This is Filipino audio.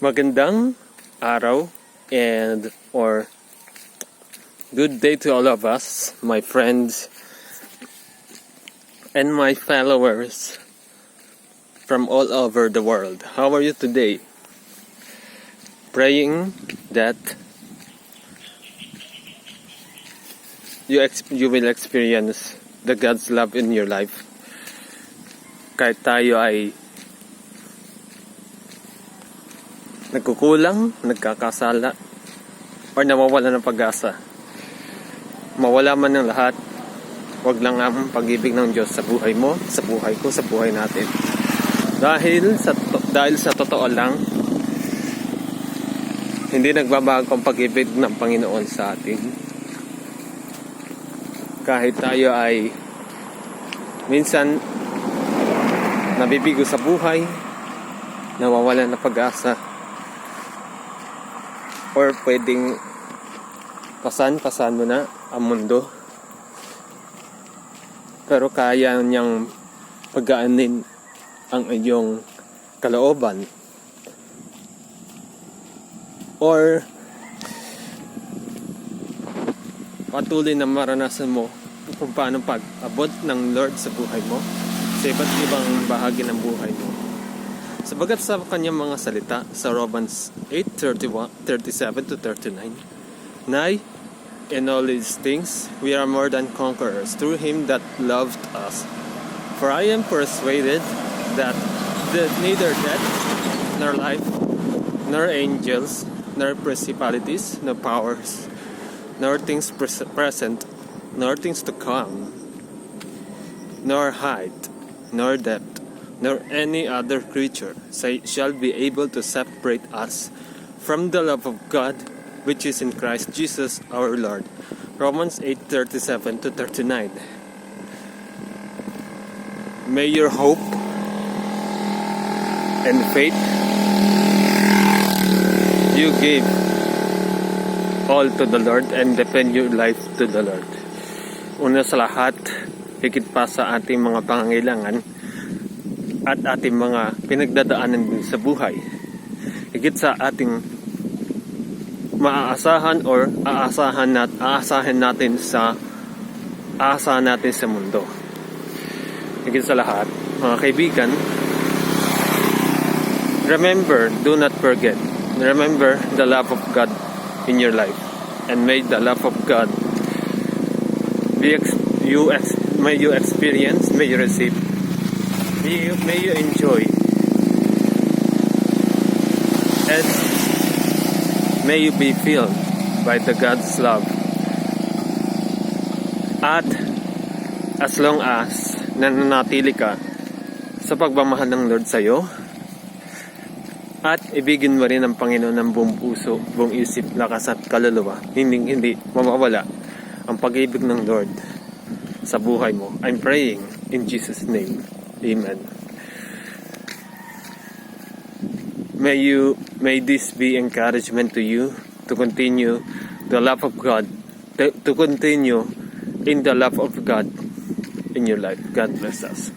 Magandang araw or good day to all of us, my friends and my followers from all over the world. How are you today? Praying that you will experience the God's love in your life. Kahit tayo ay nagkukulang, nagkakasala, or nawawala ng pag-asa. Mawala man ng lahat, wag lang ang pag-ibig ng Diyos sa buhay mo, sa buhay ko, sa buhay natin. Dahil sa totoo lang, hindi nagbabago ang pag-ibig ng Panginoon sa atin. Kahit tayo ay minsan nabibigo sa buhay, nawawalan ng pag-asa, or pwedeng pasan mo na ang mundo, pero kaya niyang pagaanin ang iyong kalooban, or patuloy na maranasan mo kung paano pag-abot ng Lord sa buhay mo, sa iba't ibang bahagi ng buhay mo. Sabagat sa kanyang mga salita sa Romans 8:37-39, Nay, in all these things we are more than conquerors through him that loved us. For I am persuaded that neither death, nor life, nor angels, nor principalities, nor powers, nor things present, nor things to come, nor height, nor depth, nor any other creature shall be able to separate us from the love of God which is in Christ Jesus our Lord. Romans 8:37-39. May your hope and faith you give all to the Lord and depend your life to the Lord. Una sa lahat, higit pa sa ating mga pangangailangan at ating mga pinagdadaanan din sa buhay, higit sa ating maaasahan or aasahan natin sa mundo. Higit sa lahat, mga kaibigan, do not forget, remember the love of God in your life, and may the love of God may you experience, may you receive, may you enjoy, and may you be filled by the God's love. At as long as nananatili ka sa pagmamahal ng Lord sa iyo, at ibigin mo rin ang Panginoon ng buong puso, buong isip, lakas at kaluluwa, hindi mawawala ang pag-ibig ng Lord sa buhay mo. I'm praying in Jesus' name. Amen. May this be encouragement to you to continue the love of God, to continue in the love of God in your life. God bless us.